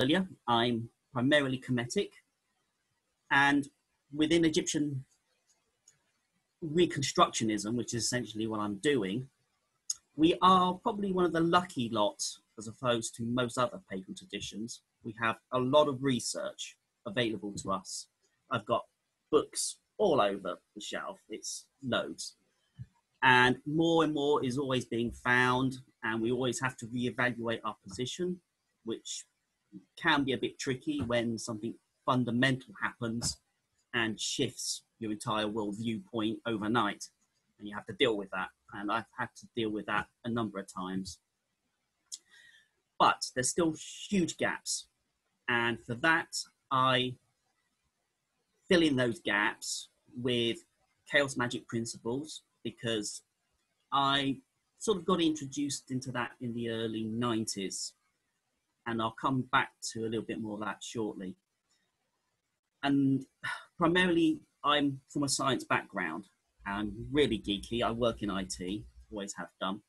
earlier, I'm primarily Kemetic, and within Egyptian reconstructionism, which is essentially what I'm doing, we are probably one of the lucky lot, as opposed to most other pagan traditions. We have a lot of research available to us. I've got books all over the shelf, it's loads. And more is always being found, and we always have to reevaluate our position, which can be a bit tricky when something fundamental happens and shifts your entire world viewpoint overnight, and you have to deal with that. And I've had to deal with that a number of times. But there's still huge gaps, and for that, I fill in those gaps with chaos magic principles, because I sort of got introduced into that in the early 90s, and I'll come back to a little bit more of that shortly. And primarily, I'm from a science background. I'm really geeky. I work in IT, always have done.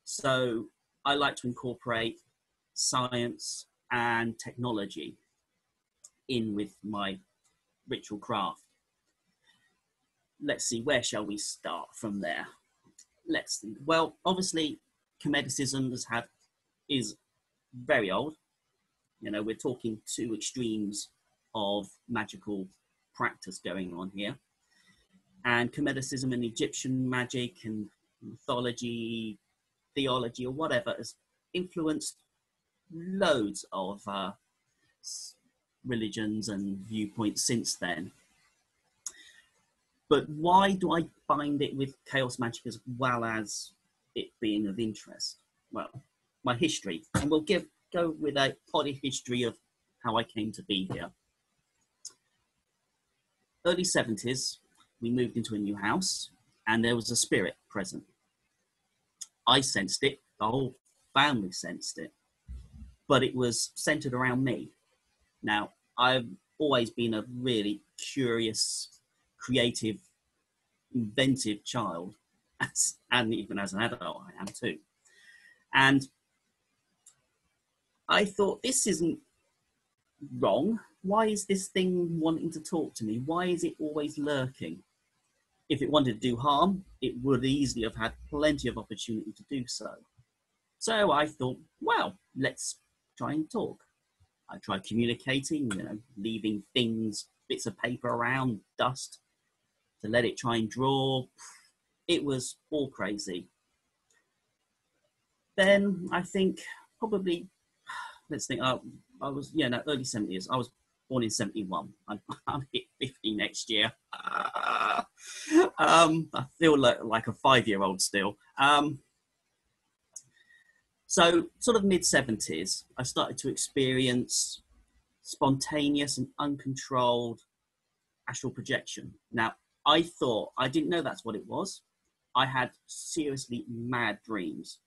So I like to incorporate science and technology in with my ritual craft. Let's see, where shall we start from there? Let's think. Well, obviously, Kemeticism is very old. You know, we're talking two extremes of magical practice going on here. And Kemeticism and Egyptian magic and mythology, theology, or whatever has influenced loads of religions and viewpoints since then. But why do I bind it with chaos magic as well as it being of interest? Well, my history, and we'll go with a potted history of how I came to be here. Early 70s, we moved into a new house, and there was a spirit present. I sensed it, the whole family sensed it, but it was centered around me. Now, I've always been a really curious, creative, inventive child, and even as an adult, I am too. And I thought, this isn't wrong. Why is this thing wanting to talk to me? Why is it always lurking? If it wanted to do harm, it would easily have had plenty of opportunity to do so. So I thought, well, let's try and talk. I tried communicating, leaving things, bits of paper around, dust, to let it try and draw. It was all crazy. Then I think probably, let's think, I was, early 70s. I was born in 71. I'm hit 50 next year. I feel like a 5-year-old still. So sort of mid-70s, I started to experience spontaneous and uncontrolled astral projection. Now, I didn't know that's what it was. I had seriously mad dreams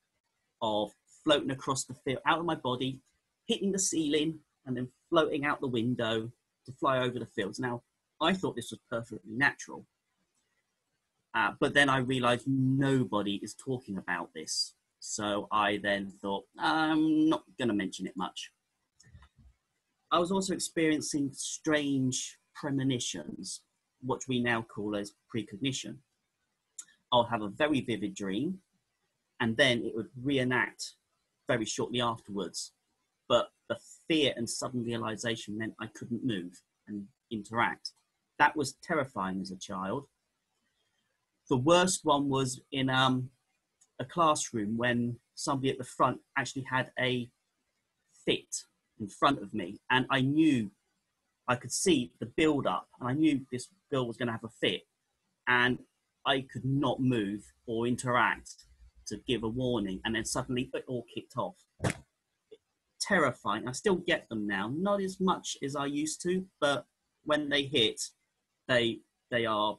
of floating across the field, out of my body, hitting the ceiling, and then floating out the window to fly over the fields. Now, I thought this was perfectly natural. But then I realized nobody is talking about this. So I then thought, I'm not going to mention it much. I was also experiencing strange premonitions, what we now call as precognition. I'll have a very vivid dream, and then it would reenact very shortly afterwards. But the fear and sudden realization meant I couldn't move and interact. That was terrifying as a child. The worst one was in a classroom when somebody at the front actually had a fit in front of me, and I could see the build up, and I knew this girl was going to have a fit, and I could not move or interact to give a warning, and then suddenly it all kicked off. Terrifying. I still get them now, not as much as I used to, but when they hit, they are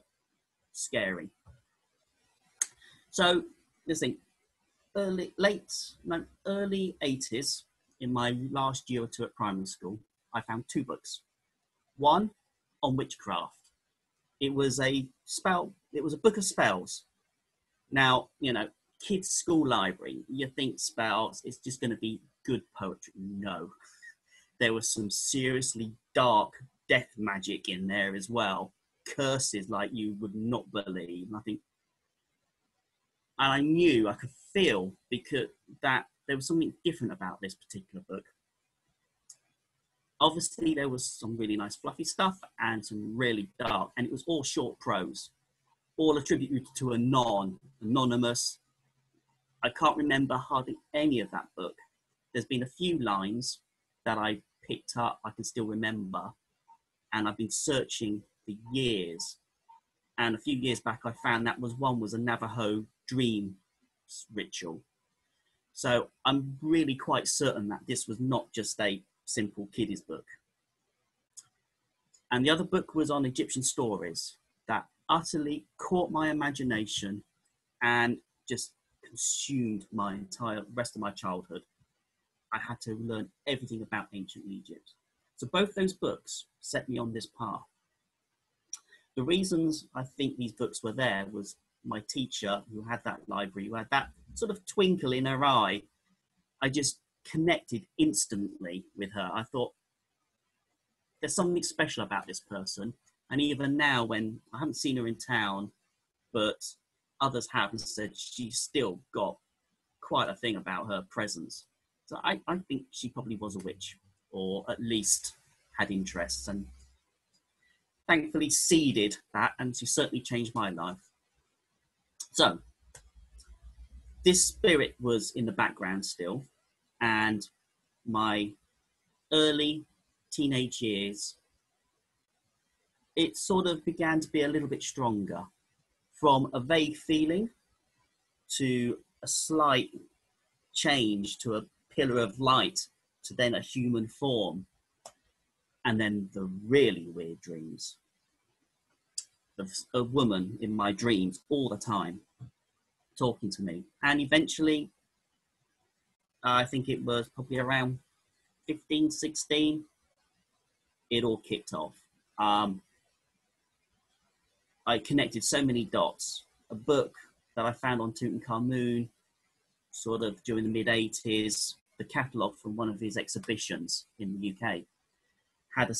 scary. So let's think, early 80s, in my last year or two at primary school, I found 2 books. One on witchcraft. It was a book of spells. Now, kids' school library, you think spells, it's just going to be good poetry. No. there was some seriously dark death magic in there as well. Curses like you would not believe. And I knew, I could feel because that there was something different about this particular book. Obviously, there was some really nice fluffy stuff and some really dark, and it was all short prose, all attributed to a anonymous. I can't remember hardly any of that book. There's been a few lines that I picked up, I can still remember, and I've been searching for years. And a few years back, I found that was a Navajo dream ritual. So I'm really quite certain that this was not just a simple kiddies book. And the other book was on Egyptian stories that utterly caught my imagination and just consumed my entire rest of my childhood. I had to learn everything about ancient Egypt. So both those books set me on this path. The reasons I think these books were there was my teacher who had that library, who had that sort of twinkle in her eye. I just connected instantly with her. I thought, there's something special about this person. And even now, when I haven't seen her in town, but others have and said she's still got quite a thing about her presence. So I think she probably was a witch, or at least had interests, and thankfully seeded that, and she certainly changed my life. So this spirit was in the background still, and my early teenage years, it sort of began to be a little bit stronger, from a vague feeling to a slight change to a pillar of light to then a human form, and then the really weird dreams of a woman in my dreams all the time talking to me. And eventually, I think it was probably around 15, 16, it all kicked off. I connected so many dots. A book that I found on Tutankhamun, sort of during the mid-80s, the catalogue from one of his exhibitions in the UK, had a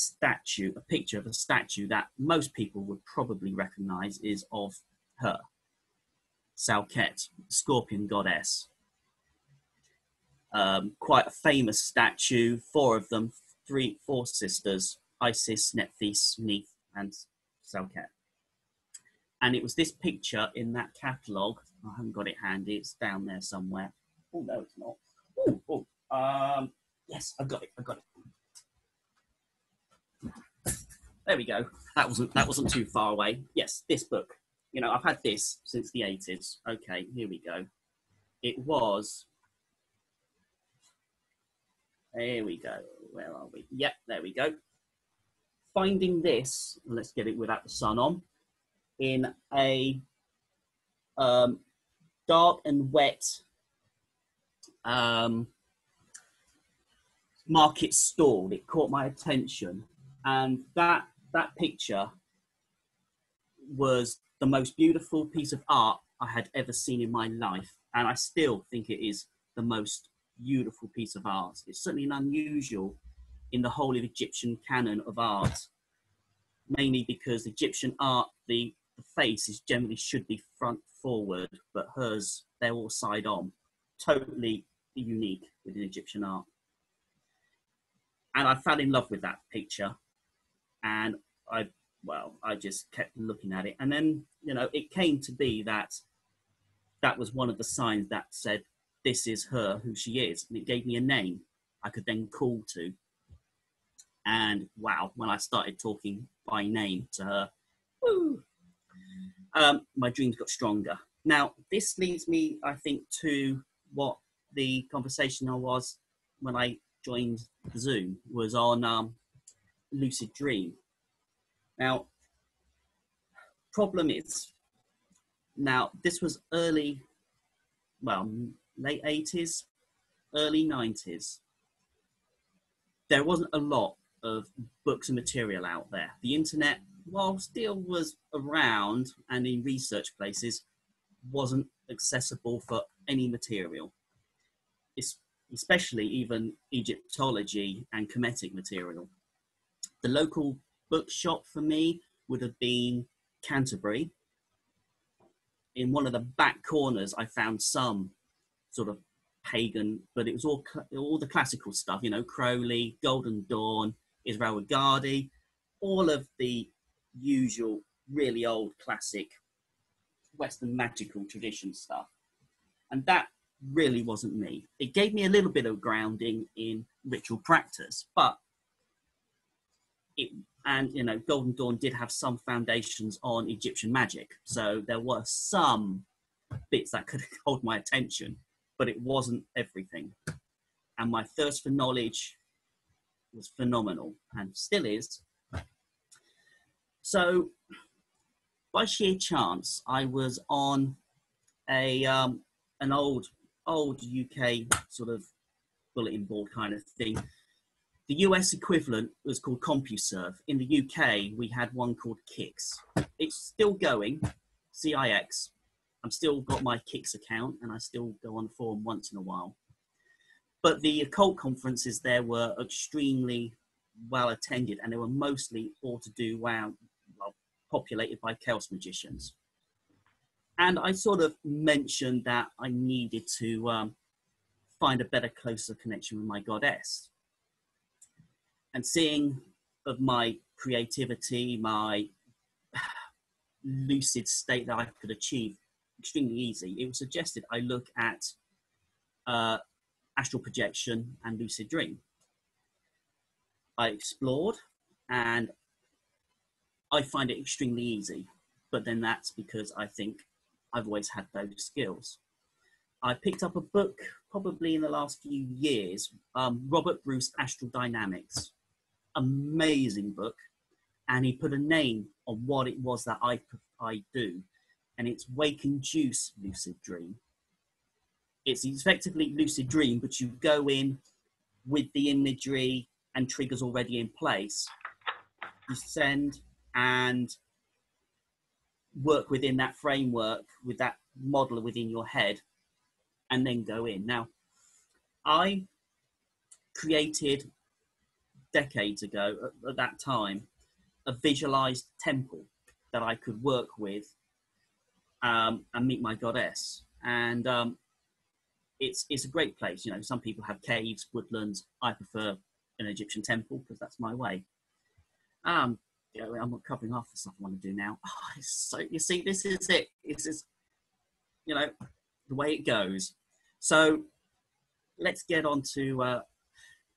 picture of a statue that most people would probably recognise is of her, Salket, scorpion goddess. Quite a famous statue, 4 of them, 4 sisters, Isis, Nephthys, Neith, and Salket. And it was this picture in that catalogue. I haven't got it handy. It's down there somewhere. Oh, no, it's not. Yes, I've got it. There we go. That wasn't too far away. Yes, this book. You know, I've had this since the 80s. Okay, here we go. It was... There we go. Where are we? Yep, there we go. Finding this, let's get it without the sun on, in a dark and wet market stall. It caught my attention, and that picture was the most beautiful piece of art I had ever seen in my life, and I still think it is the most beautiful piece of art. It's certainly an unusual in the whole of Egyptian canon of art, mainly because Egyptian art, the face is generally should be front forward, but hers, they're all side on. Totally unique within Egyptian art. And I fell in love with that picture, and I just kept looking at it. And then, you know, it came to be that was one of the signs that said, this is her, who she is. And it gave me a name I could then call to. And wow, when I started talking by name to her, woo, my dreams got stronger. Now, this leads me, I think, to what the conversation I was when I joined Zoom was on lucid dream. Now, problem is, now this was late 80s, early 90s. There wasn't a lot of books and material out there. The internet, while still was around and in research places, wasn't accessible for any material. especially even Egyptology and Kemetic material. The local bookshop for me would have been Canterbury. In one of the back corners, I found some sort of pagan, but it was all the classical stuff, you know, Crowley, Golden Dawn, Israel Regardie, all of the usual, really old classic Western magical tradition stuff. And that really wasn't me. It gave me a little bit of grounding in ritual practice, but you know, Golden Dawn did have some foundations on Egyptian magic. So there were some bits that could hold my attention, but it wasn't everything. And my thirst for knowledge was phenomenal and still is. So by sheer chance, I was on an old UK sort of bulletin board kind of thing. The US equivalent was called CompuServe. In the UK, we had one called Kix. It's still going, CIX. I'm still got my Kix account and I still go on the forum once in a while. But the occult conferences there were extremely well attended, and they were mostly all to do populated by chaos magicians. And I sort of mentioned that I needed to find a better, closer connection with my goddess. And seeing of my creativity, my lucid state that I could achieve extremely easy, it was suggested I look at astral projection and lucid dream. I explored, and I find it extremely easy, but then that's because I think I've always had those skills. I picked up a book probably in the last few years, Robert Bruce, Astral Dynamics. Amazing book. And he put a name on what it was that I do. And it's wake-induced lucid dream. It's effectively lucid dream, but you go in with the imagery and triggers already in place. You send and work within that framework, with that model within your head, and then go in. Now, I created decades ago, at that time, a visualized temple that I could work with and meet my goddess. And it's a great place. You know, some people have caves, woodlands. I prefer an Egyptian temple because that's my way. You know, I'm not covering half the stuff I want to do now. Oh, so you see, this is it. It's just, you know, the way it goes. So let's get on to,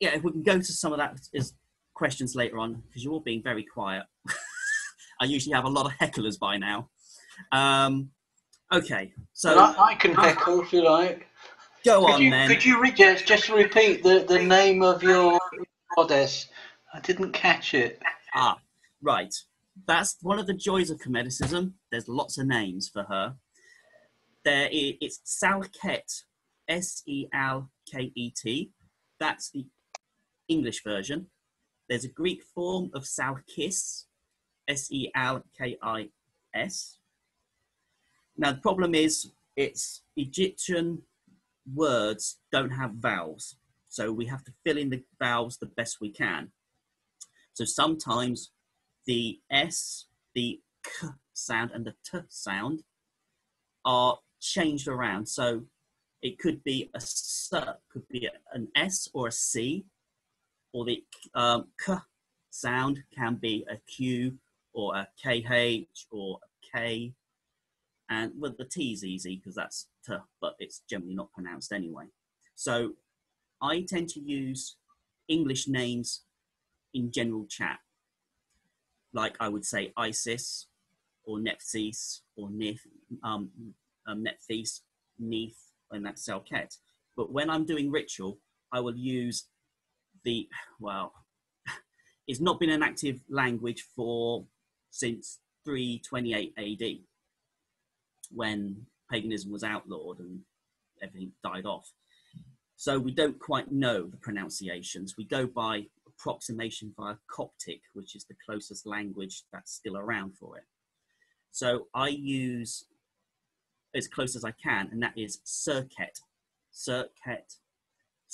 if we can go to some of that as questions later on, because you're all being very quiet. I usually have a lot of hecklers by now. Okay, so well, I can heckle if you like. Go on, then. Could you just repeat the name of your goddess? I didn't catch it. Right. That's one of the joys of Kemeticism. There's lots of names for her. It's Salket, Selket. That's the English version. There's a Greek form of Salkis, Selkis. Now, the problem is, it's Egyptian words don't have vowels. So we have to fill in the vowels the best we can. So sometimes the S, the K sound and the T sound are changed around. So it could be a S, could be an S or a C, or the K sound can be a Q or a KH or a K. And well, the T is easy because that's T, but it's generally not pronounced anyway. So I tend to use English names in general chat. Like I would say Isis or Nephthys or Nephthys, Neith, and that's Selket. But when I'm doing ritual, I will use it's not been an active language since 328 AD, when paganism was outlawed and everything died off. So we don't quite know the pronunciations. We go by approximation via Coptic, which is the closest language that's still around for it. So I use as close as I can, and that is Serket.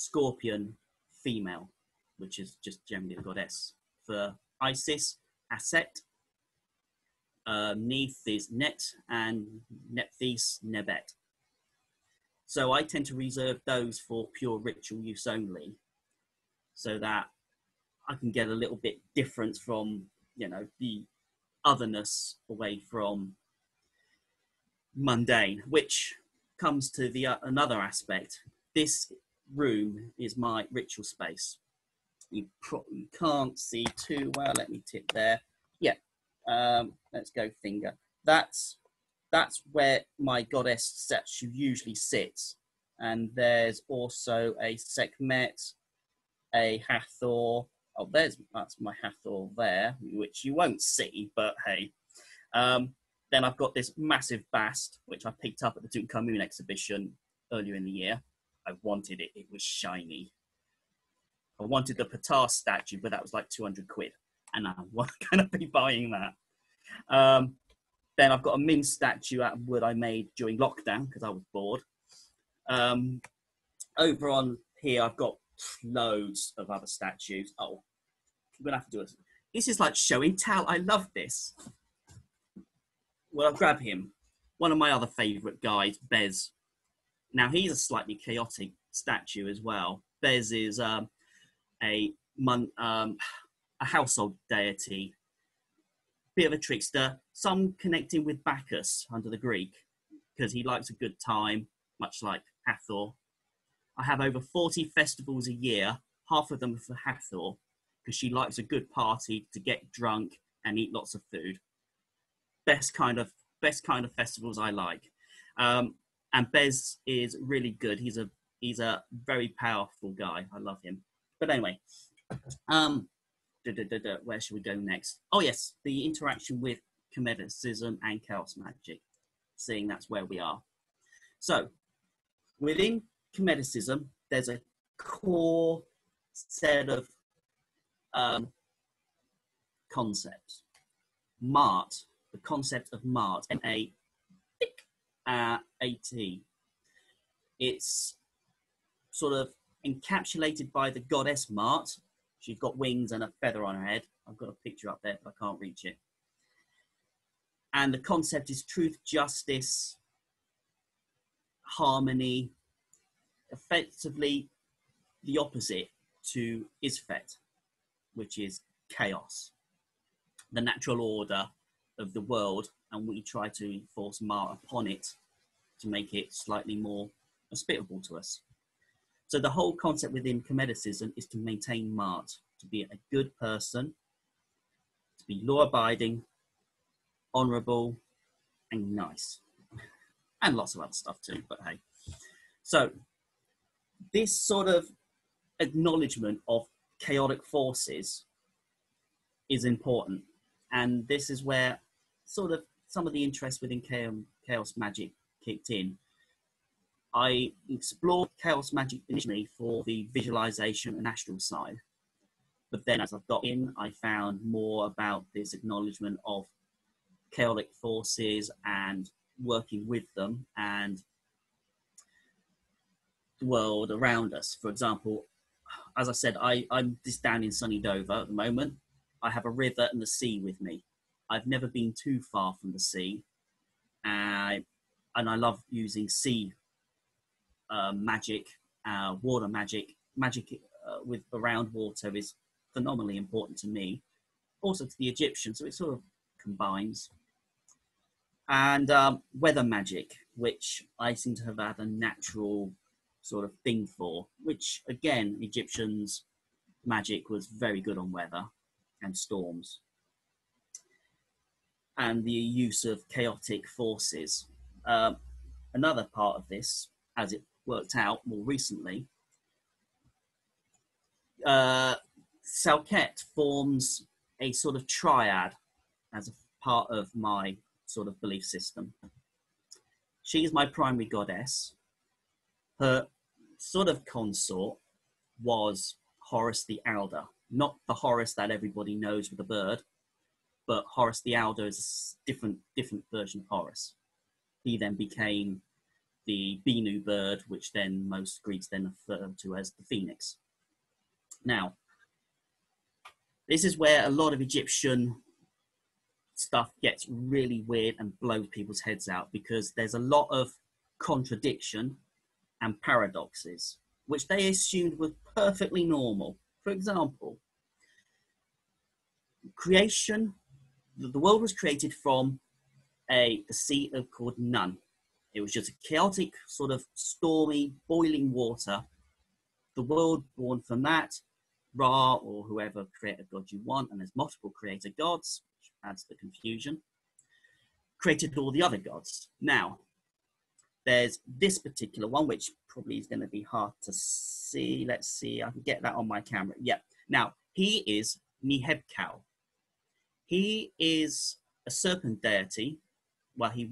Scorpion female, which is just generally the goddess. For Isis, Aset. Neith is Net, and Nephthys, Nebet. So I tend to reserve those for pure ritual use only, so that I can get a little bit different from, you know, the otherness away from mundane, which comes to the another aspect. This room is my ritual space. You probably can't see too well. Let me tip there. Yeah. Let's go finger. That's where my goddess statue usually sits. And there's also a Sekhmet, a Hathor. Oh, that's my Hathor there, which you won't see, but hey. Then I've got this massive bast, which I picked up at the Tutankhamun exhibition earlier in the year. I wanted it. It was shiny. I wanted the Ptah statue, but that was like 200 quid. And I'm going to be buying that. Then I've got a Min statue out of wood I made during lockdown because I was bored. Over on here, I've got loads of other statues. Oh, I'm going to have to do this. This is like show and tell. I love this. Well, I'll grab him. One of my other favourite guys, Bez. Now, he's a slightly chaotic statue as well. Bez is a household deity, bit of a trickster, some connecting with Bacchus under the Greek, because he likes a good time, much like Hathor. I have over 40 festivals a year, half of them for Hathor, because she likes a good party to get drunk and eat lots of food. Best kind of festivals I like. And Bez is really good. He's a very powerful guy. I love him. But anyway, where should we go next? Oh yes, the interaction with Kemeticism and chaos magic, seeing that's where we are. So within Kemeticism, there's a core set of concepts. Mart, the concept of Mart, M-A-T. It's sort of encapsulated by the goddess Mart. She's got wings and a feather on her head. I've got a picture up there, but I can't reach it. And the concept is truth, justice, harmony, effectively the opposite to Isfet, which is chaos, the natural order of the world, and we try to enforce Mart upon it to make it slightly more hospitable to us. So the whole concept within Kemeticism is to maintain Mart, to be a good person, to be law-abiding, honourable, and nice. And lots of other stuff too, but hey. So this sort of acknowledgement of chaotic forces is important. And this is where sort of some of the interest within chaos magic kicked in. I explored chaos magic initially for the visualization and astral side. But then as I've got in, I found more about this acknowledgement of chaotic forces and working with them and the world around us. For example, as I said, I'm just down in sunny Dover at the moment. I have a river and the sea with me. I've never been too far from the sea. And I love using sea magic, water magic. Magic with around water is phenomenally important to me. Also to the Egyptians, so it sort of combines. And weather magic, which I seem to have had a natural sort of thing for, which again, Egyptians' magic was very good on weather and storms. And the use of chaotic forces. Another part of this, as it worked out more recently, Salket forms a sort of triad as a part of my sort of belief system. She is my primary goddess. Her sort of consort was Horus the Elder, not the Horus that everybody knows with the bird, but Horus the Elder is a different version of Horus. He then became the Binu bird, which then most Greeks then refer to as the phoenix. Now, this is where a lot of Egyptian stuff gets really weird and blows people's heads out, because there's a lot of contradiction and paradoxes, which they assumed were perfectly normal. For example, creation, the world was created from a sea called Nun. It was just a chaotic, sort of stormy, boiling water. The world born from that, Ra, or whoever creator god you want, and there's multiple creator gods, which adds the confusion, created all the other gods. Now, there's this particular one, which probably is going to be hard to see. Let's see, I can get that on my camera. Yeah. Now, he is Nehebkau. He is a serpent deity. Well, he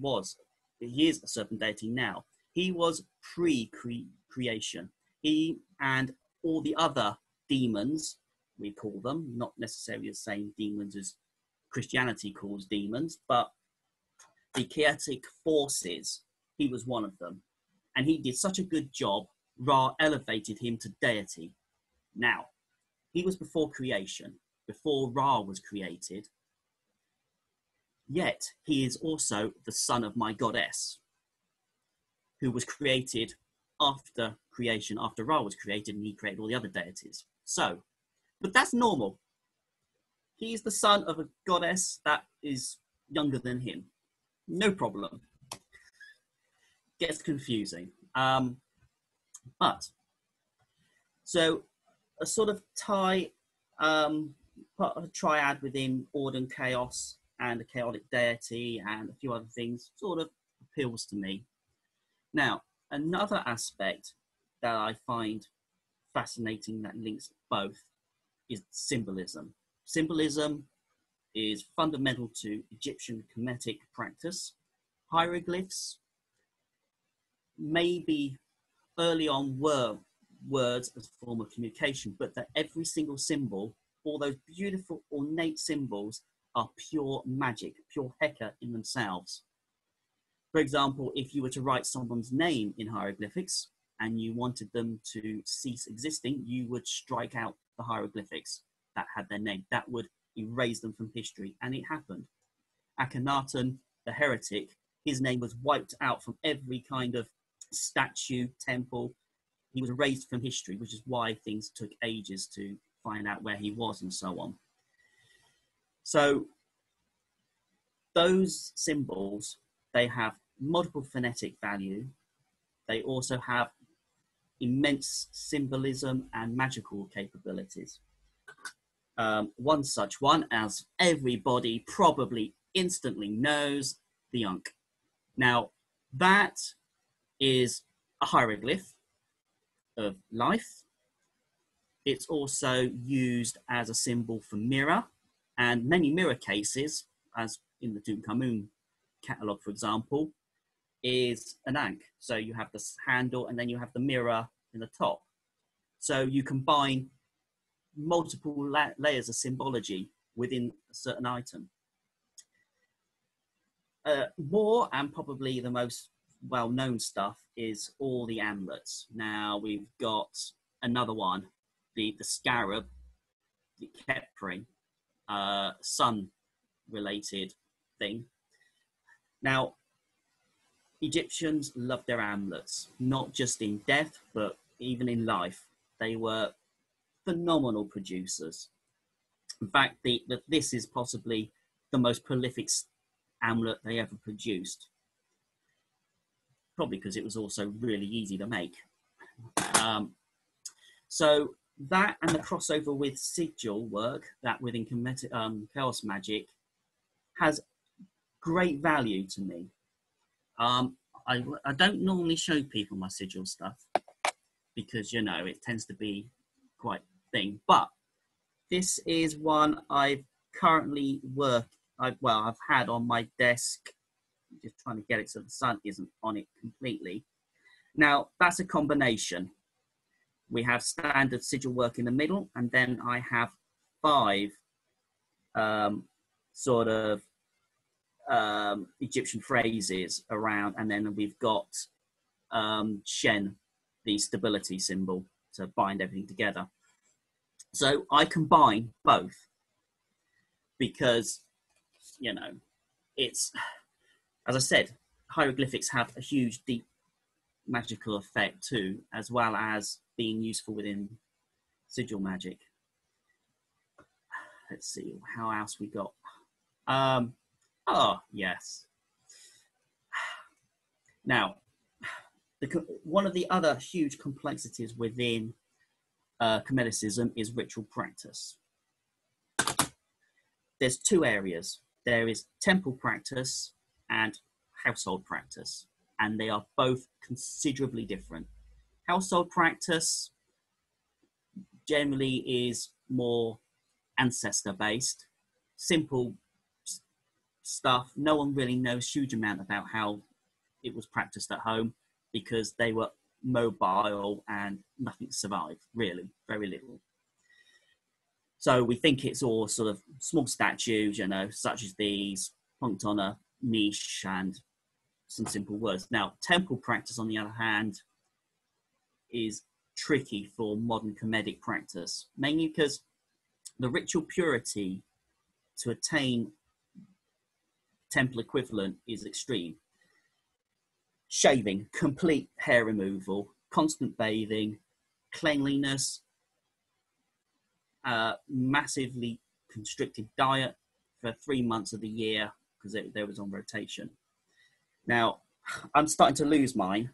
is a serpent deity now. He was pre-creation. He and all the other demons, we call them, not necessarily the same demons as Christianity calls demons, but the chaotic forces, he was one of them. And he did such a good job, Ra elevated him to deity. Now, he was before creation, before Ra was created, yet he is also the son of my goddess, who was created after creation, after Ra was created, and he created all the other deities. So, but that's normal. He's the son of a goddess that is younger than him. No problem. Gets confusing. But, so a sort of part of a triad within order and chaos and a chaotic deity and a few other things sort of appeals to me. Now, another aspect that I find fascinating that links both is symbolism. Symbolism is fundamental to Egyptian Kemetic practice. Hieroglyphs maybe early on were words as a form of communication, but that every single symbol, all those beautiful ornate symbols, are pure magic, pure Heka in themselves. For example, if you were to write someone's name in hieroglyphics and you wanted them to cease existing, you would strike out the hieroglyphics that had their name. That would erase them from history, and it happened. Akhenaten, the heretic, his name was wiped out from every kind of statue, temple. He was erased from history, which is why things took ages to find out where he was and so on. So those symbols, they have multiple phonetic value. They also have immense symbolism and magical capabilities. One such one, as everybody probably instantly knows, the Ankh. Now, that is a hieroglyph of life. It's also used as a symbol for mirror, and many mirror cases, as in the Tutankhamun catalogue, for example, is an Ankh. So you have this handle and then you have the mirror in the top. So you combine multiple layers of symbology within a certain item. More, and probably the most well-known stuff, is all the amulets. Now we've got another one, the scarab, the Khepri, sun-related thing. Now, Egyptians loved their amulets, not just in death, but even in life. They were phenomenal producers. In fact, this is possibly the most prolific amulet they ever produced. Probably because it was also really easy to make. So that and the crossover with sigil work, that within chaos magic, has great value to me. I don't normally show people my sigil stuff because, you know, it tends to be quite thing, but this is one I've currently I've had on my desk, just trying to get it so the sun isn't on it completely. Now, that's a combination. We have standard sigil work in the middle, and then I have 5 Egyptian phrases around, and then we've got Shen, the stability symbol, to bind everything together. So I combine both because, you know, it's, as I said, hieroglyphics have a huge, deep magical effect too, as well as being useful within sigil magic. Let's see, how else we got? Oh, yes. Now, one of the other huge complexities within Kemeticism is ritual practice. There's two areas. There is temple practice and household practice, and they are both considerably different. Household practice generally is more ancestor-based, simple stuff. No one really knows a huge amount about how it was practiced at home because they were mobile and nothing survived, really, very little. So we think it's all sort of small statues, you know, such as these, plonked on a niche and some simple words. Now, temple practice, on the other hand, is tricky for modern Kemetic practice, mainly because the ritual purity to attain temple equivalent is extreme. Shaving, complete hair removal, constant bathing, cleanliness, massively constricted diet for 3 months of the year because there was on rotation. Now, I'm starting to lose mine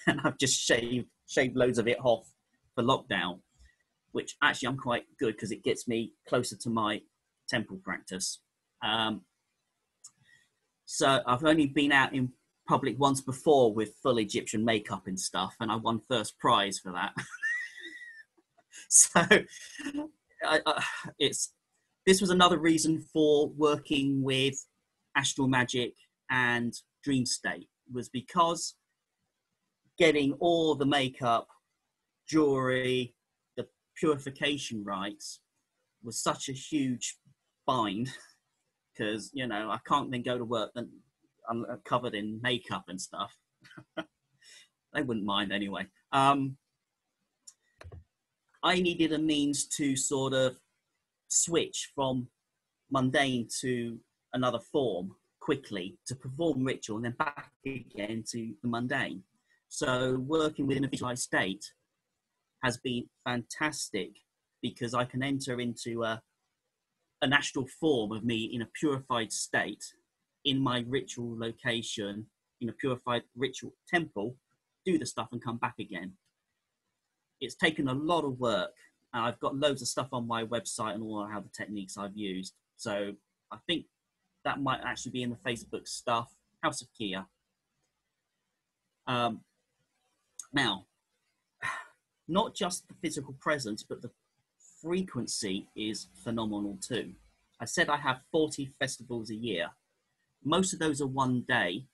and I've just shaved loads of it off for lockdown, which actually I'm quite good because it gets me closer to my temple practice. So I've only been out in public once before with full Egyptian makeup and stuff, and I won first prize for that. So this was another reason for working with astral magic and dream state, was because getting all the makeup, jewelry, the purification rites was such a huge bind because, you know, I can't then go to work and I'm covered in makeup and stuff. They wouldn't mind anyway. I needed a means to sort of switch from mundane to another form quickly to perform ritual and then back again to the mundane. So working within a visualized state has been fantastic because I can enter into an astral form of me in a purified state in my ritual location, in a purified ritual temple, do the stuff and come back again. It's taken a lot of work. I've got loads of stuff on my website and all how the techniques I've used. So I think that might actually be in the Facebook stuff, House of Kia. Now, not just the physical presence, but the frequency is phenomenal too. I said I have 40 festivals a year. Most of those are one day,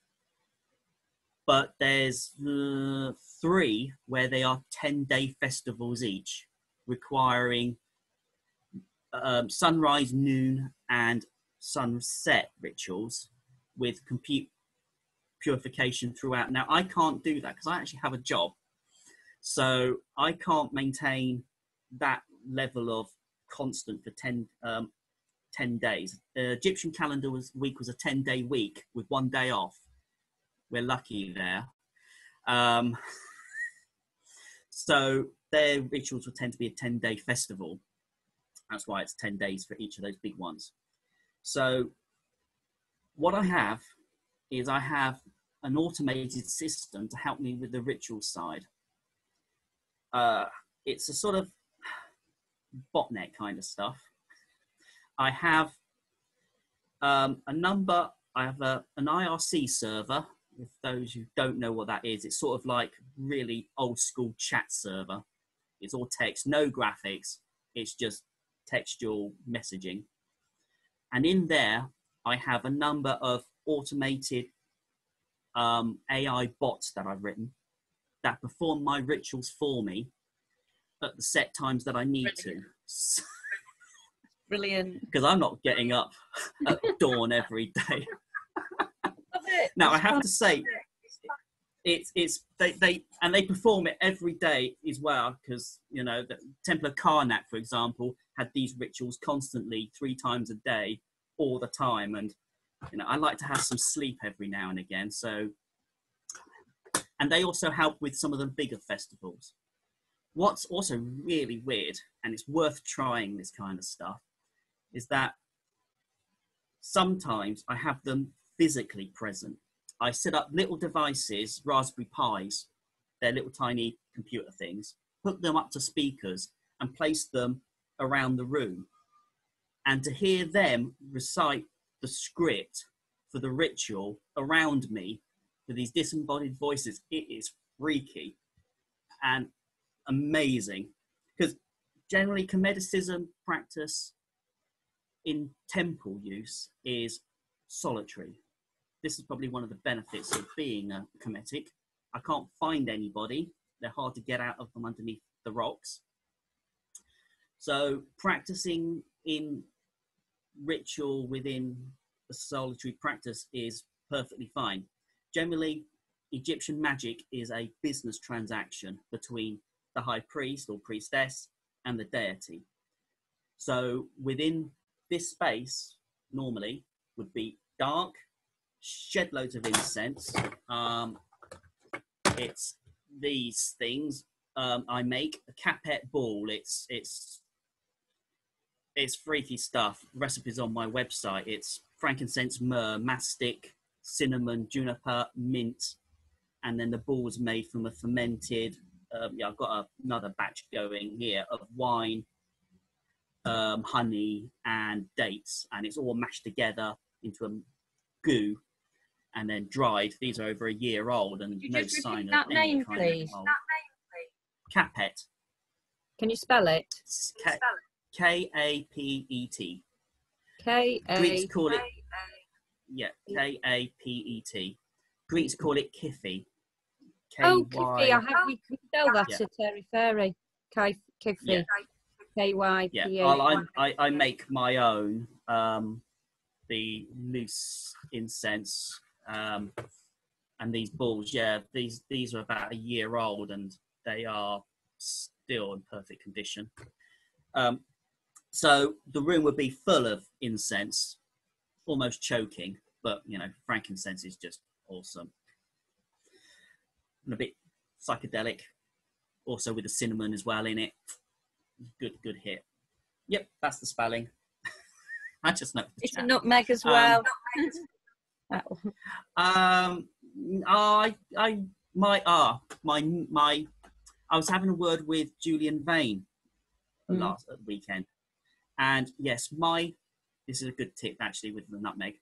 but there's 3 where they are 10-day festivals each, requiring sunrise, noon, and sunset rituals with complete purification throughout. Now, I can't do that because I actually have a job. So I can't maintain that level of constant for 10 days. Egyptian calendar week was a 10-day week with 1 day off. We're lucky there. So their rituals would tend to be a 10-day festival. That's why it's 10 days for each of those big ones. So what I have is I have an automated system to help me with the ritual side. It's a sort of botnet kind of stuff. I have a number, I have an IRC server. If those who don't know what that is, it's sort of like really old school chat server. It's all text, no graphics. It's just textual messaging. And in there, I have a number of automated AI bots that I've written that perform my rituals for me at the set times that I need to. Brilliant. Because I'm not getting up at dawn every day. Love it. Now, I have to say, they perform it every day as well, because you know the Temple of Karnak, for example, had these rituals constantly 3 times a day, all the time, and you know I like to have some sleep every now and again. So, and they also help with some of the bigger festivals. What's also really weird, and it's worth trying this kind of stuff, is that sometimes I have them physically present. I set up little devices, Raspberry Pis, they're little tiny computer things, hook them up to speakers and place them around the room. And to hear them recite the script for the ritual around me with these disembodied voices, it is freaky and amazing. Because generally Kemeticism practice in temple use is solitary. This is probably one of the benefits of being a Kemetic. I can't find anybody. They're hard to get out of from underneath the rocks. So practicing in ritual within a solitary practice is perfectly fine. Generally, Egyptian magic is a business transaction between the high priest or priestess and the deity. So within this space, normally, would be dark, shed loads of incense. It's these things. I make a capet ball. It's freaky stuff. Recipes on my website. It's frankincense, myrrh, mastic, cinnamon, juniper, mint, and then the ball's made from a fermented. I've got another batch going here of wine, honey, and dates, and it's all mashed together into a goo and then dried. These are over a year old and no sign of any kind of mold. Capet. Can you spell it? K-A-P-E-T. Greeks call it K-A-P-E-T. Greeks call it Kiffy. Oh, Kiffy. We can spell that at Airy Fairy. Kiffy. Yeah. K-Y-P-A. Yeah. I make my own, the loose incense, and these balls. Yeah, these are about a year old and they are still in perfect condition. So the room would be full of incense, almost choking, but you know, frankincense is just awesome. And a bit psychedelic, also with the cinnamon as well in it. Good hit. Yep, that's the spelling. I just know. It's a nutmeg as well. I was having a word with Julian Vane last weekend, and yes, this is a good tip actually with the nutmeg.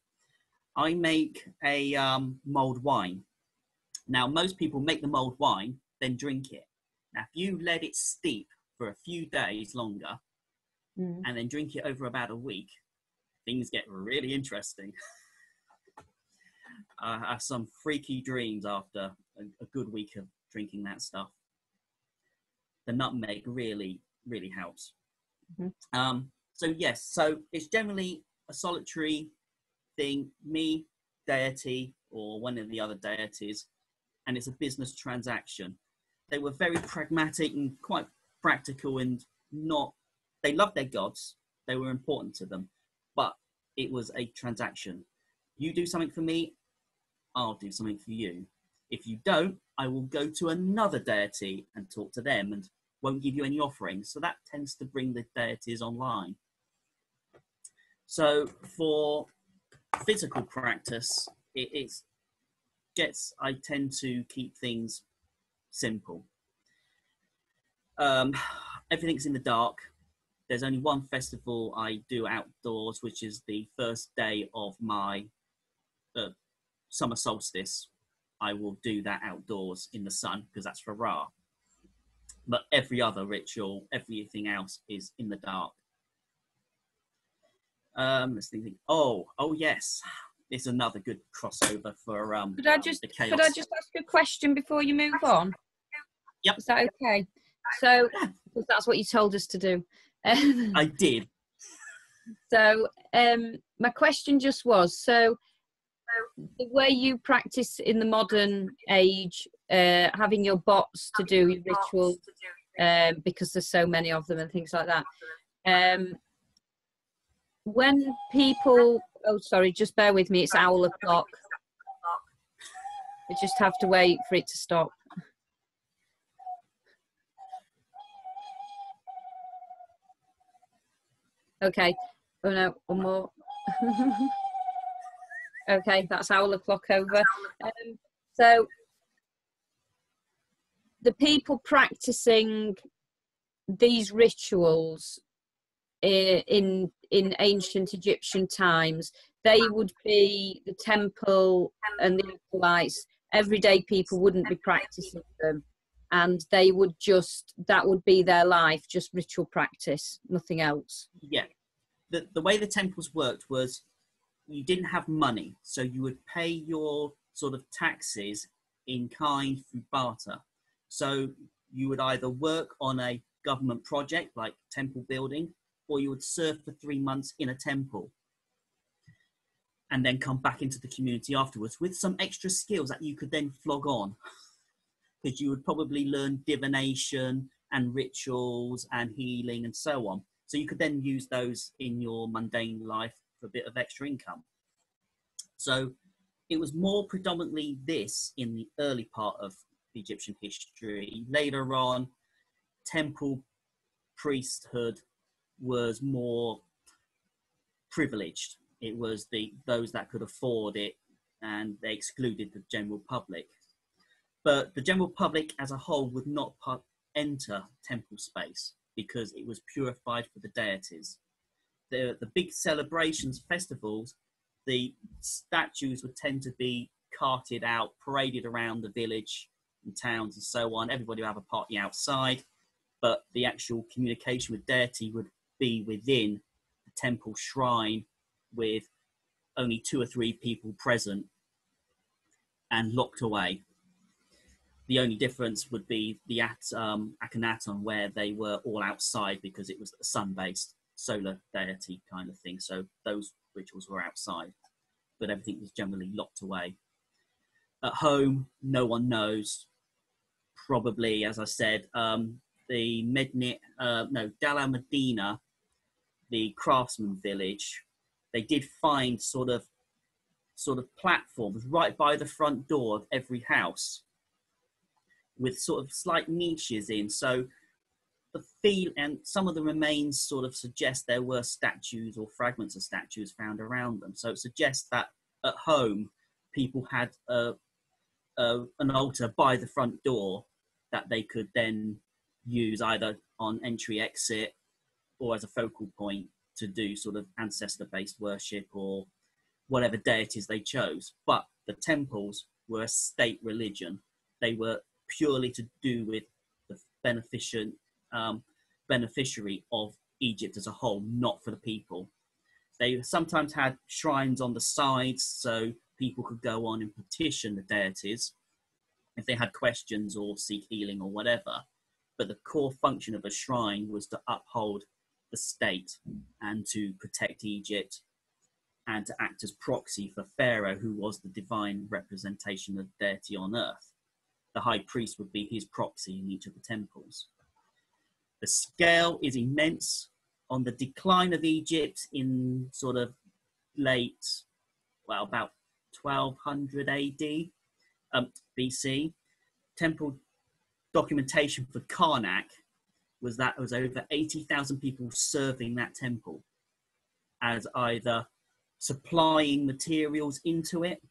I make a mulled wine. Now, most people make the mulled wine, then drink it. Now, if you let it steep for a few days longer, and then drink it over about a week, things get really interesting. I have some freaky dreams after a good week of drinking that stuff. The nutmeg really, really helps. So yes, so it's generally a solitary thing, me, deity, or one of the other deities, and it's a business transaction. They were very pragmatic and quite practical, and they loved their gods, they were important to them, but it was a transaction. You do something for me, I'll do something for you. If you don't, I will go to another deity and talk to them and won't give you any offerings. So that tends to bring the deities online. So for physical practice, I tend to keep things simple. Everything's in the dark. There's only one festival I do outdoors, which is the first day of my summer solstice. I will do that outdoors in the sun because that's for Ra. But every other ritual, everything else is in the dark. Let's think. Oh yes, it's another good crossover for Could I just ask a question before you move on? Yep. Is that okay? So, because that's what you told us to do. I did. So, my question just was, so the way you practice in the modern age having your bots to do your rituals, because there's so many of them and things like that. When people, oh sorry, just bear with me, it's owl o'clock. I just have to wait for it to stop. Okay, oh no, one more. Okay, that's owl o'clock over. So the people practicing these rituals in ancient Egyptian times, they would be the temple and the acolytes. Everyday people wouldn't be practicing them, and they would just, that would be their life, just ritual practice, nothing else. Yeah, the way the temples worked was you didn't have money, so you would pay your sort of taxes in kind through barter. So you would either work on a government project like temple building, or you would serve for 3 months in a temple and then come back into the community afterwards with some extra skills that you could then flog on, because you would probably learn divination and rituals and healing and so on. So you could then use those in your mundane life for a bit of extra income. So it was more predominantly this in the early part of Egyptian history. Later on, temple priesthood was more privileged. It was those that could afford it, and they excluded the general public. But the general public as a whole would not enter temple space because it was purified for the deities. The big celebrations, festivals, the statues would tend to be carted out, paraded around the village and towns and so on. Everybody would have a party outside, but the actual communication with deity would be within the temple shrine with only 2 or 3 people present and locked away. The only difference would be the Akhenaton, where they were all outside because it was a sun-based solar deity kind of thing. So those rituals were outside, but everything was generally locked away. At home, no one knows. Probably, as I said, the Dala Medina, the craftsman village, they did find sort of platforms right by the front door of every house with sort of slight niches in. So the feel and some of the remains sort of suggest there were statues or fragments of statues found around them. So it suggests that at home, people had an altar by the front door that they could then use either on entry exit or as a focal point to do sort of ancestor-based worship or whatever deities they chose. But the temples were a state religion. They were purely to do with the beneficiary of Egypt as a whole, not for the people. They sometimes had shrines on the sides so people could go on and petition the deities if they had questions or seek healing or whatever. But the core function of a shrine was to uphold the state and to protect Egypt and to act as proxy for Pharaoh, who was the divine representation of the deity on earth. The high priest would be his proxy in each of the temples. The scale is immense. On the decline of Egypt in sort of about 1200 AD, BC, temple documentation for Karnak was that there was over 80,000 people serving that temple as either supplying materials into it,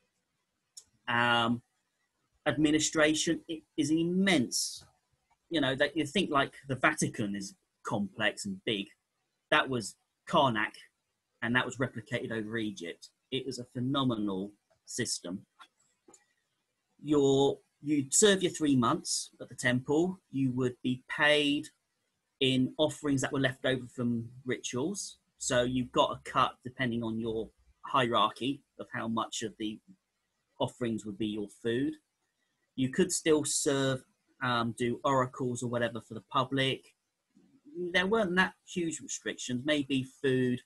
administration. It is immense. You know, that you think like the Vatican is complex and big. That was Karnak, and that was replicated over Egypt. It was a phenomenal system. You'd serve your 3 months at the temple. You would be paid in offerings that were left over from rituals. So you got a cut depending on your hierarchy of how much of the offerings would be your food. You could still serve, do oracles or whatever for the public. There weren't that huge restrictions, maybe food,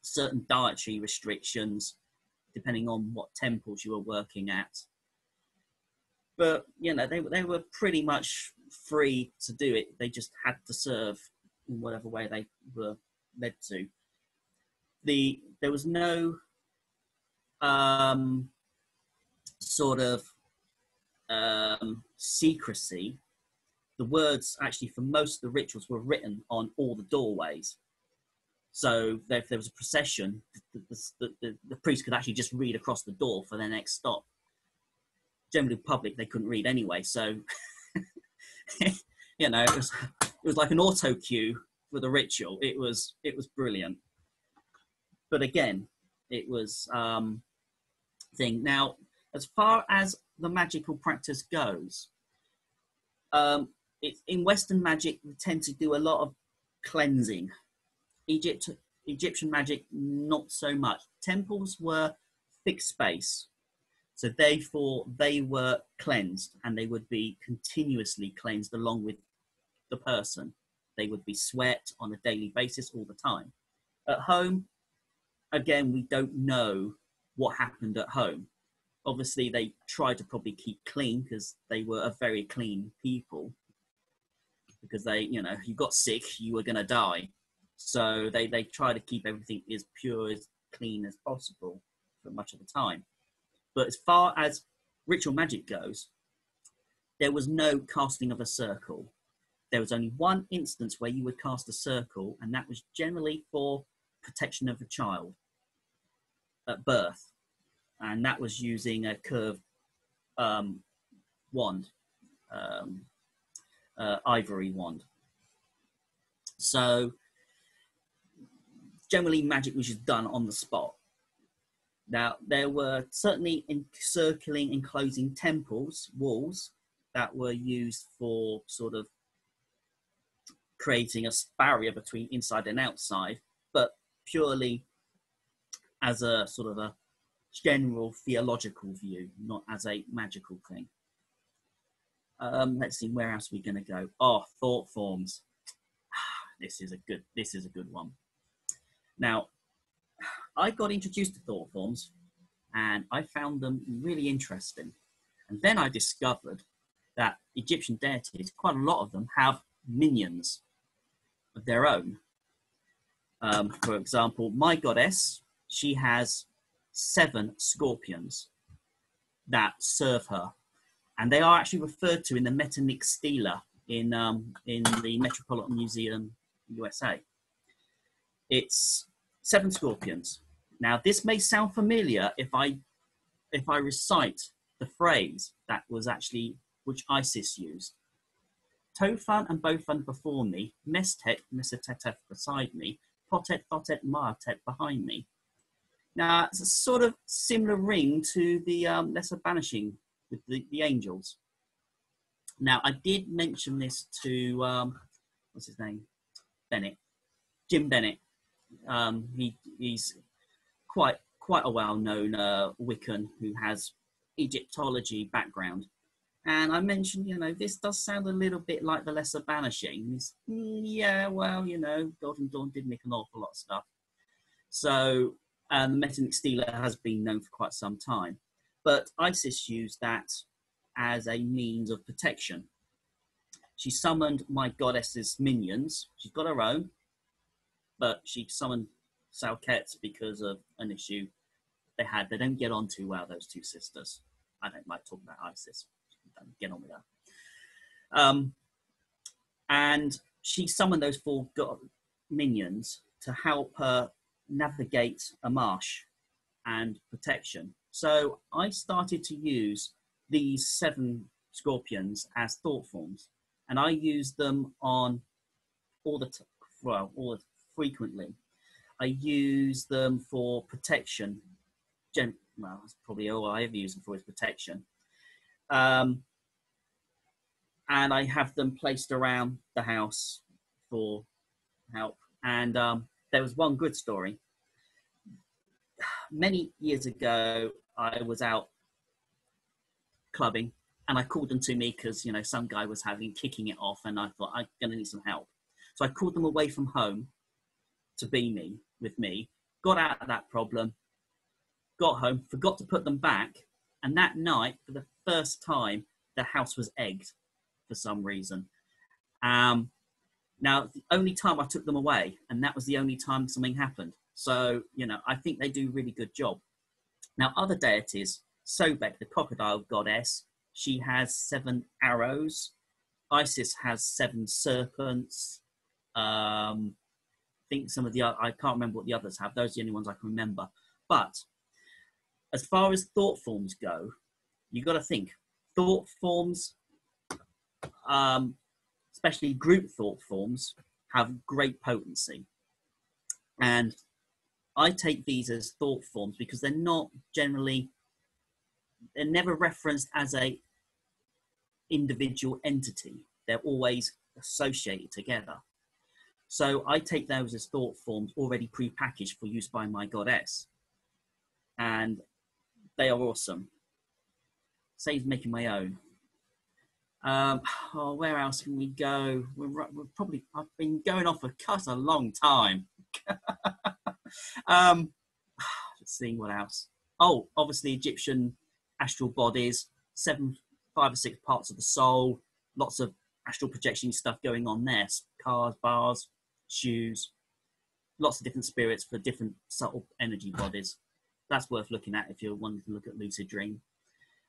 certain dietary restrictions, depending on what temples you were working at. But you know, they were pretty much free to do it. They just had to serve in whatever way they were led to. There was no sort of secrecy. The words actually for most of the rituals were written on all the doorways. So if there was a procession, the priest could actually just read across the door for their next stop. Generally, public they couldn't read anyway, so you know, it was like an auto cue for the ritual. It was brilliant. But again, it was thing. Now, as far as the magical practice goes, in Western magic, we tend to do a lot of cleansing. Egyptian magic, not so much. Temples were fixed space, so therefore they were cleansed, and they would be continuously cleansed along with the person. They would be swept on a daily basis all the time. At home, again, we don't know what happened at home. Obviously, they tried to probably keep clean because they were a very clean people. Because they, you know, you got sick, you were going to die. So they try to keep everything as pure, as clean as possible for much of the time. But as far as ritual magic goes, there was no casting of a circle. There was only one instance where you would cast a circle, and that was generally for protection of a child at birth. And that was using a curved wand, ivory wand. So generally magic was just done on the spot. Now, there were certainly encircling and closing temples, walls, that were used for sort of creating a barrier between inside and outside, but purely as a sort of a general theological view, not as a magical thing. Let's see, where else are we going to go? Oh, thought forms. This is a good one. Now, I got introduced to thought forms, and I found them really interesting. And then I discovered that Egyptian deities, quite a lot of them, have minions of their own. For example, my goddess, she has 7 scorpions that serve her, and they are actually referred to in the Kemetic stela in the Metropolitan Museum, USA. It's 7 scorpions. Now, this may sound familiar if I recite the phrase that was actually which Isis used. Tofan and Bofan before me, Mestet, Mesetetef beside me, Potet, Thotet, Maatet behind me. Now, it's a sort of similar ring to the lesser banishing with the angels. Now, I did mention this to, what's his name? Jim Bennett. He's quite a well-known Wiccan who has Egyptology background. And I mentioned, you know, this does sound a little bit like the lesser banishing. Yeah, well, you know, Golden Dawn did make an awful lot of stuff. So the Kemetic stela has been known for quite some time. But Isis used that as a means of protection. She summoned my goddess's minions. She's got her own, but she summoned Salket because of an issue they had. They don't get on too well, those two sisters. I don't like talking about Isis. Don't get on with her. And she summoned those 4 minions to help her navigate a marsh and protection. So I started to use these 7 scorpions as thought forms, and I used them on frequently. I use them for protection. Well, that's probably all I ever use them for is protection. And I have them placed around the house for help. And there was one good story. Many years ago, I was out clubbing, and I called them to me because, you know, some guy was kicking it off, and I thought, I'm going to need some help. So I called them away from home to be with me, got out of that problem, got home, forgot to put them back, and that night, for the first time, the house was egged for some reason. Now, the only time I took them away, and that was the only time something happened. So, you know, I think they do a really good job. Now, other deities, Sobek, the crocodile goddess, she has 7 arrows. Isis has 7 serpents. I think some of the I can't remember what the others have. Those are the only ones I can remember. But as far as thought forms go, you've got to think. Thought forms, especially group thought forms, have great potency. And I take these as thought forms because they're never referenced as a individual entity. They're always associated together. So I take those as thought forms already pre-packaged for use by my goddess. And they are awesome. Saves making my own. Where else can we go? We're probably, I've been going off for quite a long time. Let's see what else. Oh, obviously Egyptian astral bodies, 5 or 6 parts of the soul, lots of astral projection stuff going on there. Cars, bars, shoes, lots of different spirits for different subtle energy bodies. That's worth looking at if you're wanting to look at lucid dream.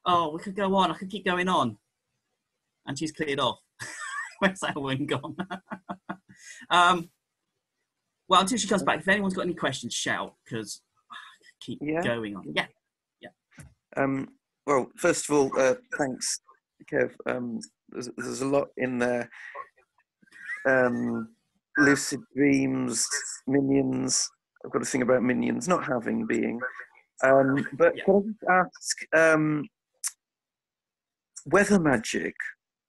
Oh, we could go on. I could keep going on. And she's cleared off. Where's that woman gone? Well, until she comes back, if anyone's got any questions, shout, because I keep going on. Yeah. Well, first of all, thanks, Kev. There's a lot in there. Lucid dreams, minions. I've got to think about minions not having being. But can I just ask, weather magic?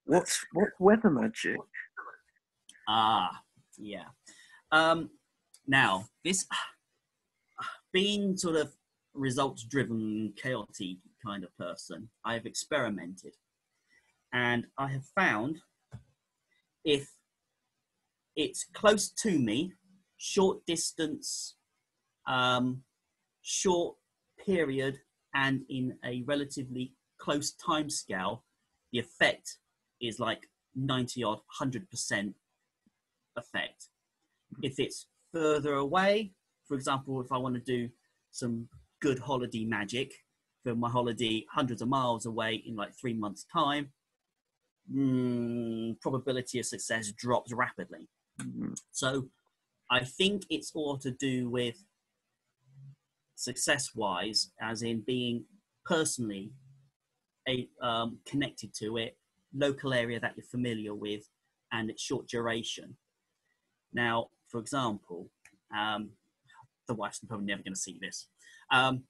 What's weather magic? Yeah. Now, this being sort of results-driven, chaotic kind of person, I have experimented, and I have found if it's close to me, short distance, short period, and in a relatively close time scale, the effect is like 90 odd 100% effect. If it's further away, for example, if I want to do some good holiday magic for my holiday hundreds of miles away in like 3 months time, probability of success drops rapidly. So I think it's all to do with success wise, as in being personally connected to it, local area that you're familiar with, and its short duration. Now, for example, the wife's probably never going to see this, and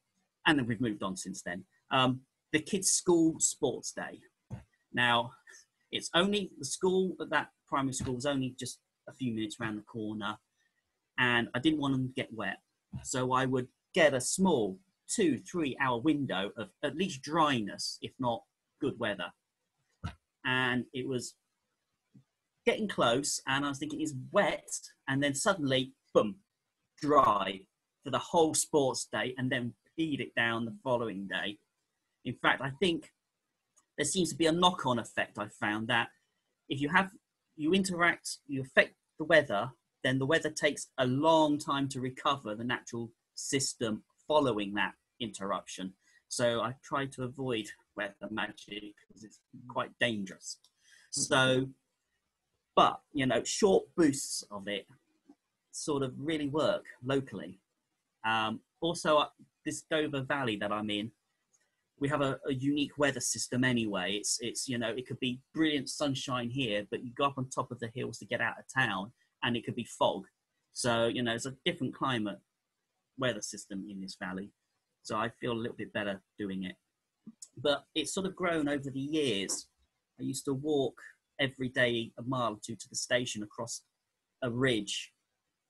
then we've moved on since then. The kids' school sports day. Now, it's only the school, that primary school was only just a few minutes around the corner, and I didn't want them to get wet, so I would get a small 2-3 hour window of at least dryness, if not good weather. And it was getting close, and I was thinking it's wet, and then suddenly, boom, dry for the whole sports day, and then peed it down the following day. In fact, I think there seems to be a knock-on effect. I found that if you affect the weather, then the weather takes a long time to recover the natural system following that interruption. So I try to avoid weather magic because it's quite dangerous. So, but, you know, short boosts of it sort of really work locally. Also, this Dover Valley that I'm in, we have a unique weather system anyway. It's you know, it could be brilliant sunshine here, but you go up on top of the hills to get out of town and it could be fog. So, you know, it's a different climate weather system in this valley. So I feel a little bit better doing it. But it's sort of grown over the years. I used to walk every day a mile or two to the station across a ridge,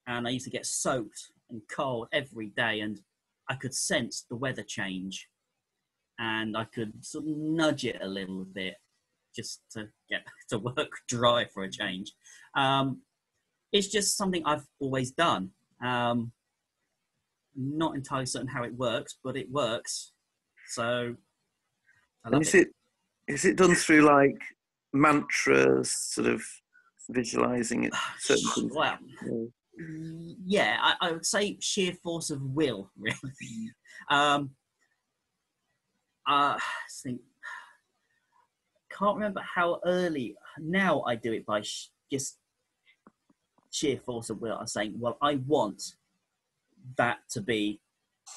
and I used to get soaked and cold every day, and I could sense the weather change, and I could sort of nudge it a little bit just to get to work dry for a change. It's just something I've always done. Not entirely certain how it works, but it works. So I love it. Is it done through like mantras, sort of visualizing it? Certain things? Well, yeah, I would say sheer force of will, really. I think, can't remember how early. Now I do it by just sheer force of will. I'm saying, well, I want that to be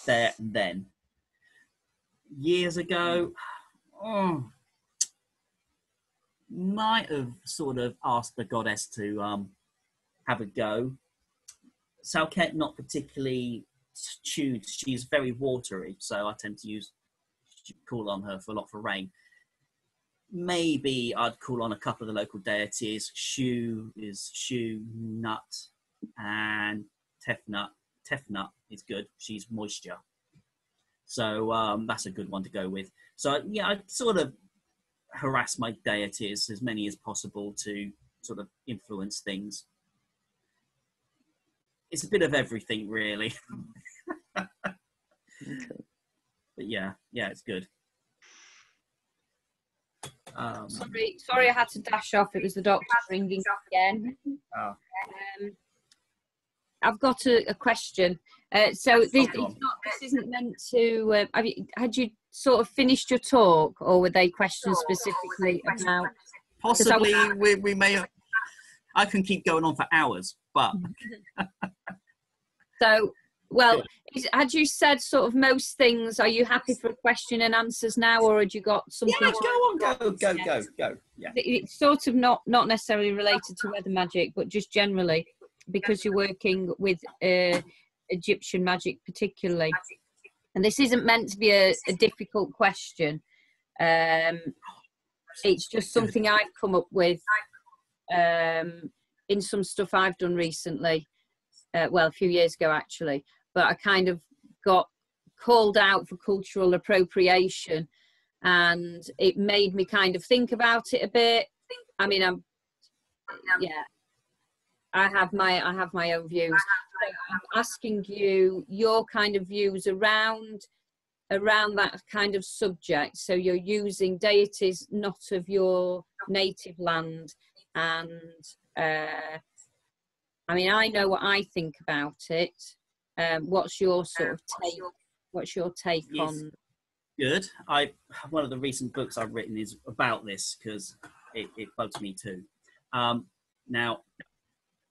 there and then. Years ago, might have sort of asked the goddess to have a go. Salket, not particularly chewed. She's very watery, so I tend to call on her for a lot for rain. Maybe I'd call on a couple of the local deities. Shu is Shu, Nut, and Tefnut. Tefnut is good. She's moisture. So that's a good one to go with. So yeah, I sort of harass my deities, as many as possible, to sort of influence things. It's a bit of everything, really. Okay. But yeah, it's good. Sorry, I had to dash off. It was the doctor ringing again. Oh. I've got a question. So this isn't meant to. Had you sort of finished your talk, or were they questions specifically about? Possibly, we may. I can keep going on for hours, but. So, well, had you said sort of most things? Are you happy for question and answers now, or had you got something? Yeah, go. Yeah. It's sort of not necessarily related to weather magic, but just generally, because you're working with Egyptian magic particularly. And this isn't meant to be a difficult question. It's just something I've come up with in some stuff I've done recently. Well, a few years ago, actually. But I kind of got called out for cultural appropriation, and it made me kind of think about it a bit. I mean, I have my own views. So I'm asking you your kind of views around that kind of subject. So you're using deities not of your native land, and I mean, I know what I think about it. What's your sort of take? What's your take on? Good. One of the recent books I've written is about this because it bugs me too. Now,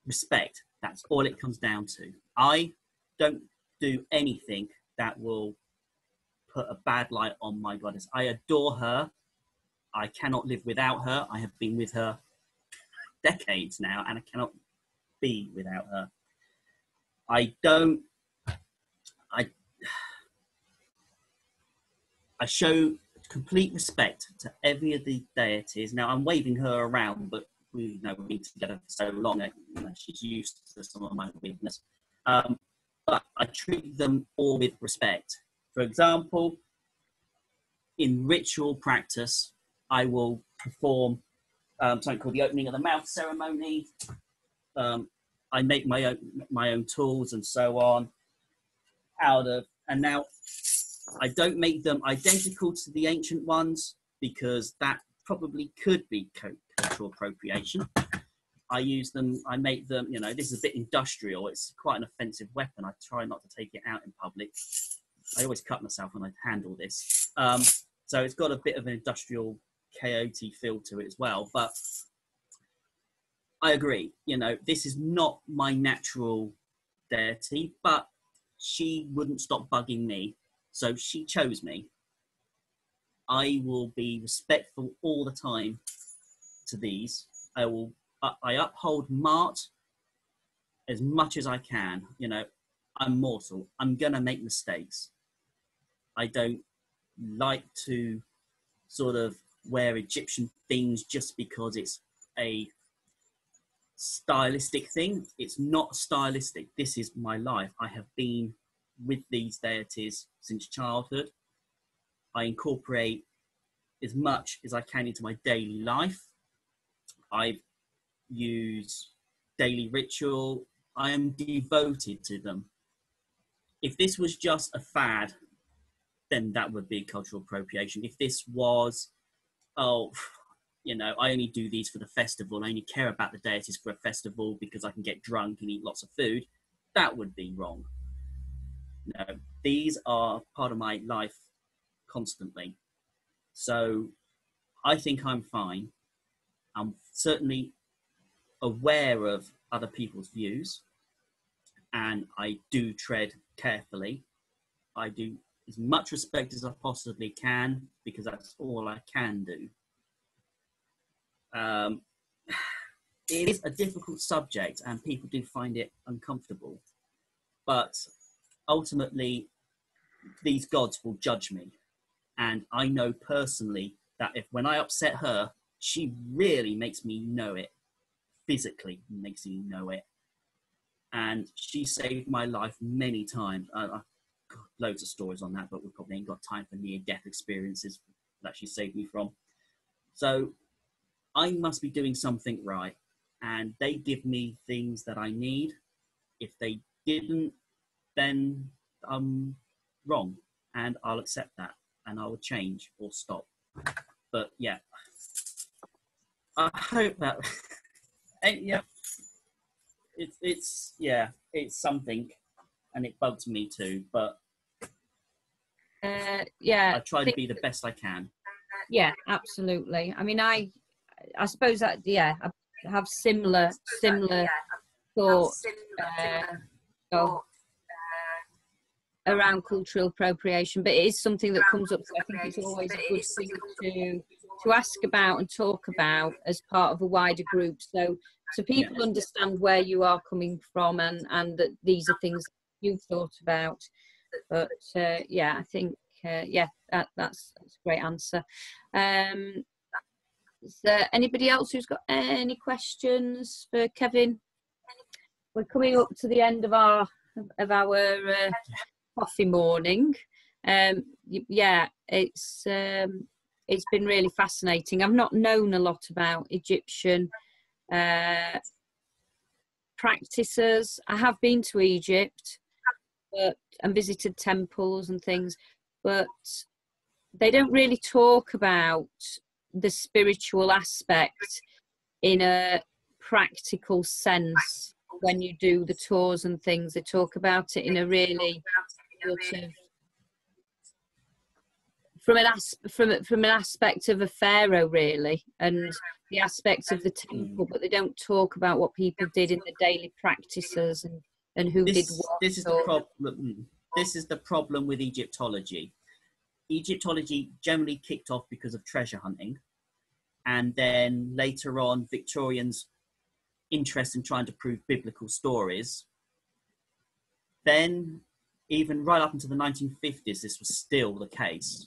respect. That's all it comes down to. I don't do anything that will put a bad light on my goddess. I adore her. I cannot live without her. I have been with her decades now, and I cannot be without her. I show complete respect to every of the deities. Now I'm waving her around, but we've been together for so long that she's used to some of my weirdness. But I treat them all with respect. For example, in ritual practice, I will perform something called the opening of the mouth ceremony. I make my own tools and so on and now I don't make them identical to the ancient ones because that probably could be cultural appropriation. I make them, this is a bit industrial. It's quite an offensive weapon. I try not to take it out in public. I always cut myself when I handle this. So it's got a bit of an industrial chaotic feel to it as well, but I agree, this is not my natural deity, but she wouldn't stop bugging me. So she chose me. I will be respectful all the time to these. I uphold Mart as much as I can. I'm mortal. I'm going to make mistakes. I don't like to sort of wear Egyptian things just because it's a stylistic thing. It's not stylistic. This is my life. I have been with these deities since childhood. I incorporate as much as I can into my daily life. I use daily ritual. I am devoted to them. If this was just a fad, then that would be cultural appropriation. If this was oh, you know, I only do these for the festival. I only care about the deities for a festival because I can get drunk and eat lots of food. That would be wrong. No, these are part of my life constantly. So I think I'm fine. I'm certainly aware of other people's views, and I do tread carefully. I do as much respect as I possibly can because that's all I can do. It is a difficult subject and people do find it uncomfortable, but ultimately these gods will judge me, and I know personally that if when I upset her, she really makes me know it, physically makes me know it, and she saved my life many times. I've got loads of stories on that, but we probably ain't got time for near-death experiences that she saved me from. So I must be doing something right, and they give me things that I need. If they didn't, then I'm wrong, and I'll accept that, and I will change or stop. But yeah, I hope that, yeah, it's something, and it bugs me too. But yeah, I try to be the best I can. Yeah, absolutely. I mean, I suppose that I have similar thoughts around cultural appropriation, but it is something that comes up. So I think it's always a good thing to ask about and talk about as part of a wider group, so people understand where you are coming from and that these are things you've thought about. But I think that's a great answer. Is there anybody else who's got any questions for Kevin? We're coming up to the end of our coffee morning. It's been really fascinating. I've not known a lot about Egyptian practices. I have been to Egypt and visited temples and things, but they don't really talk about the spiritual aspect in a practical sense. When you do the tours and things, they talk about it in a really sort of from an aspect of a pharaoh, really, and the aspects of the temple, but they don't talk about what people did in the daily practices and who did what. This is the problem. This is the problem with Egyptology. Egyptology generally kicked off because of treasure hunting, and then later on Victorians' interest in trying to prove biblical stories. Then even right up into the 1950s, this was still the case,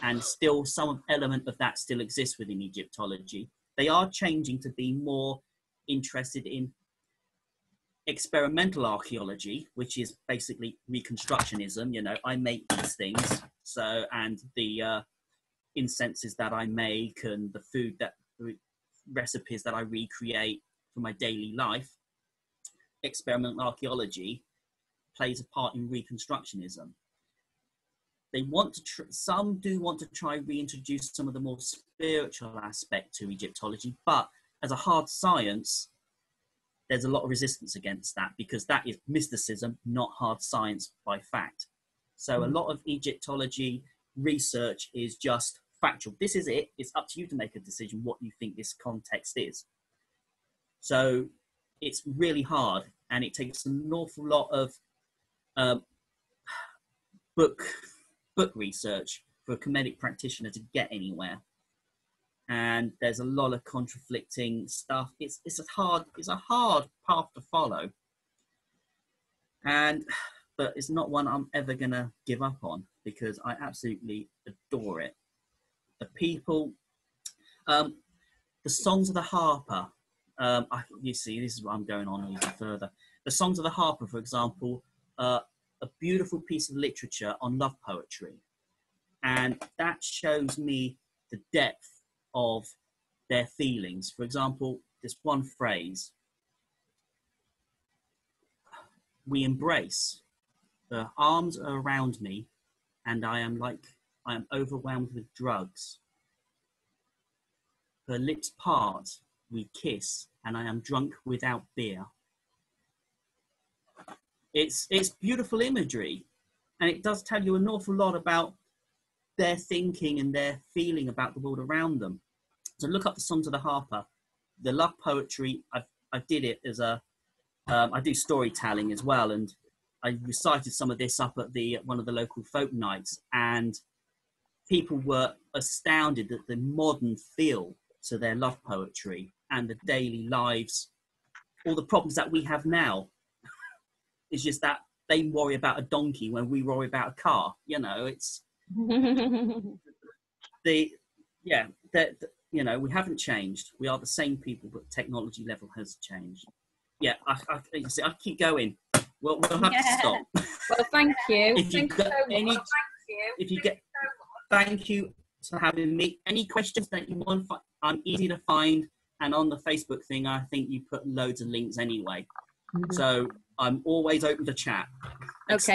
and still some element of that still exists within Egyptology. They are changing to be more interested in experimental archaeology, which is basically reconstructionism. You know, I make these things, so, and the incenses that I make and the recipes that I recreate for my daily life. Experimental archaeology plays a part in reconstructionism. They want to some do want to try reintroduce some of the more spiritual aspect to Egyptology, but as a hard science, there's a lot of resistance against that because that is mysticism, not hard science by fact. So a lot of Egyptology research is just factual. This is it. It's up to you to make a decision what you think this context is. So it's really hard, and it takes an awful lot of book research for a Kemetic practitioner to get anywhere. And there's a lot of conflicting stuff. It's a hard path to follow, but it's not one I'm ever gonna give up on because I absolutely adore it. The people, the songs of the harper. You see, this is what I'm going on even further. The songs of the harper, for example, a beautiful piece of literature on love poetry, and that shows me the depth of their feelings. For example, this one phrase, we embrace, the arms are around me, and I am overwhelmed with drugs. Her lips part, we kiss, and I am drunk without beer. It's beautiful imagery, and it does tell you an awful lot about their thinking and their feeling about the world around them. So look up the Sons of the Harper. The love poetry, I did it as a, I do storytelling as well, and I recited some of this up at one of the local folk nights, and people were astounded at the modern feel to their love poetry and the daily lives, all the problems that we have now. It's just that they worry about a donkey when we worry about a car. You know, it's you know, we haven't changed. We are the same people, but technology level has changed. Yeah, I keep going. We'll have to stop. Well, thank you. Thank you for having me. Any questions that you want, I'm easy to find. And on the Facebook thing, I think you put loads of links anyway. So I'm always open to chat. Okay.